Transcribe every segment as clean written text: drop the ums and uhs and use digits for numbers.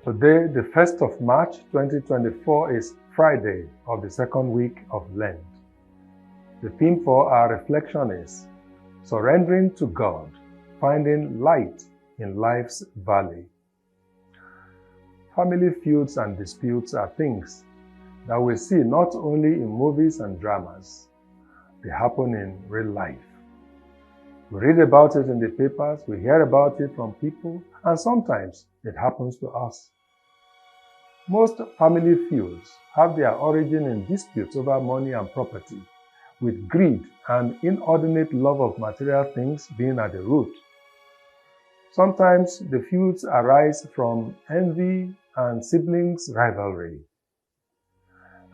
Today, the 1st of March 2024 is Friday of the second week of Lent. The theme for our reflection is Surrendering to God, Finding Light in Life's Valley. Family feuds and disputes are things that we see not only in movies and dramas, they happen in real life. We read about it in the papers, we hear about it from people, and sometimes it happens to us. Most family feuds have their origin in disputes over money and property, with greed and inordinate love of material things being at the root. Sometimes the feuds arise from envy and siblings' rivalry.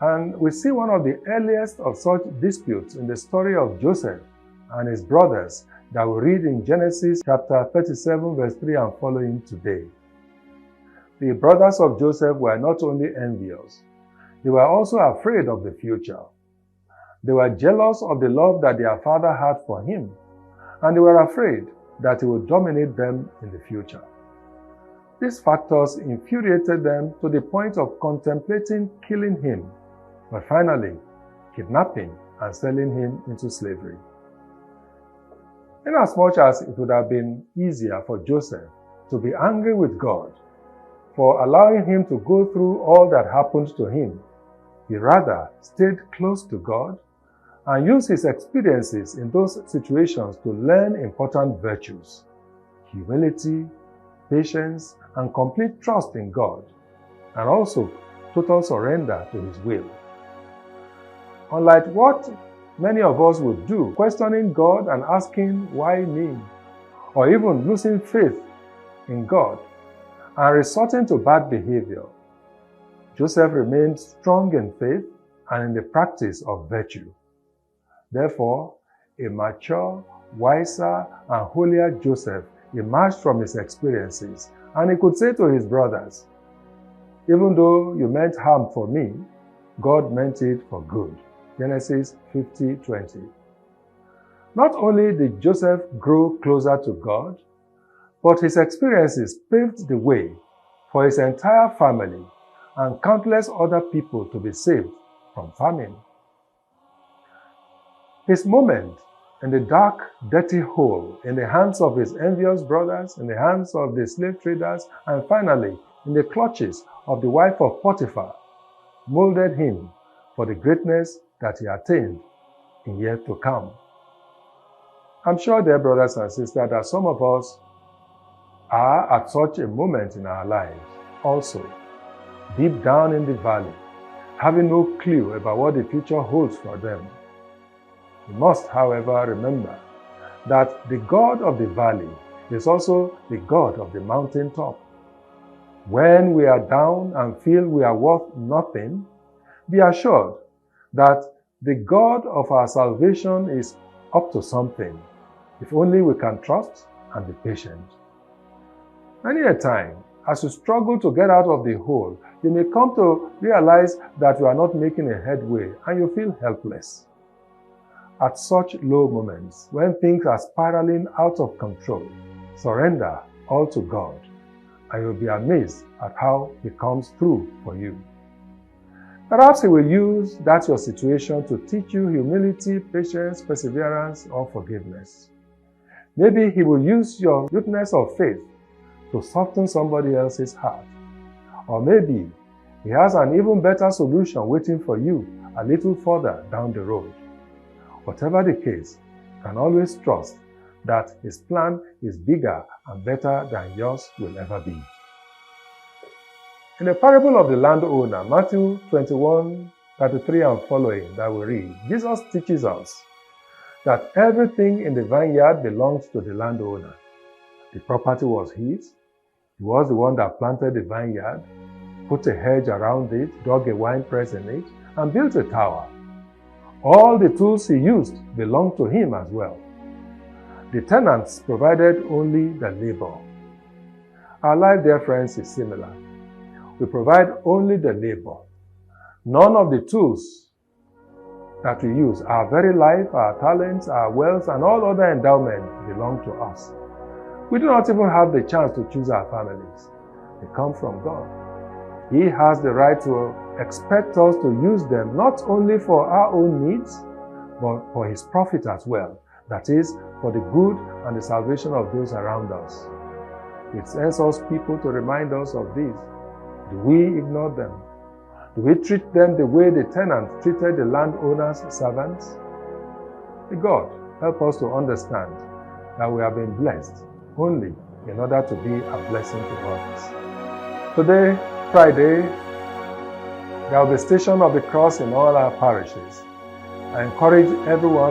And we see one of the earliest of such disputes in the story of Joseph and his brothers that we read in Genesis chapter 37 verse 3 and following today. The brothers of Joseph were not only envious, they were also afraid of the future. They were jealous of the love that their father had for him, and they were afraid that he would dominate them in the future. These factors infuriated them to the point of contemplating killing him, but finally kidnapping and selling him into slavery. Inasmuch as it would have been easier for Joseph to be angry with God for allowing him to go through all that happened to him, he rather stayed close to God and used his experiences in those situations to learn important virtues: humility, patience, and complete trust in God, and also total surrender to His will. Unlike what many of us would do, questioning God and asking, "Why me?" or even losing faith in God and resorting to bad behavior, Joseph remained strong in faith and in the practice of virtue. Therefore, a mature, wiser, and holier Joseph emerged from his experiences, and he could say to his brothers, "Even though you meant harm for me, God meant it for good." Genesis 50:20. Not only did Joseph grow closer to God, but his experiences paved the way for his entire family and countless other people to be saved from famine. His moment in the dark, dirty hole in the hands of his envious brothers, in the hands of the slave traders, and finally in the clutches of the wife of Potiphar molded him for the greatness that he attained in years to come. I'm sure, dear brothers and sisters, that some of us are at such a moment in our lives also, deep down in the valley, having no clue about what the future holds for them. We must, however, remember that the God of the valley is also the God of the mountaintop. When we are down and feel we are worth nothing, be assured that the God of our salvation is up to something, if only we can trust and be patient. Many a time, as you struggle to get out of the hole, you may come to realize that you are not making a headway and you feel helpless. At such low moments, when things are spiraling out of control, surrender all to God, and you'll be amazed at how He comes through for you. Perhaps He will use that your situation to teach you humility, patience, perseverance, or forgiveness. Maybe He will use your weakness of faith to soften somebody else's heart. Or maybe He has an even better solution waiting for you a little further down the road. Whatever the case, you can always trust that His plan is bigger and better than yours will ever be. In the parable of the landowner, Matthew 21:33 and following that we read, Jesus teaches us that everything in the vineyard belongs to the landowner. The property was his. He was the one that planted the vineyard, put a hedge around it, dug a wine press in it, and built a tower. All the tools he used belonged to him as well. The tenants provided only the labor. Our life, dear friends, is similar. We provide only the labor. None of the tools that we use, our very life, our talents, our wealth, and all other endowments belong to us. We do not even have the chance to choose our families. They come from God. He has the right to expect us to use them not only for our own needs, but for His profit as well. That is, for the good and the salvation of those around us. It sends us people to remind us of this. Do we ignore them? Do we treat them the way the tenant treated the landowner's servants? May God help us to understand that we have been blessed only in order to be a blessing to others. Today, Friday, there will be Station of the Cross in all our parishes. I encourage everyone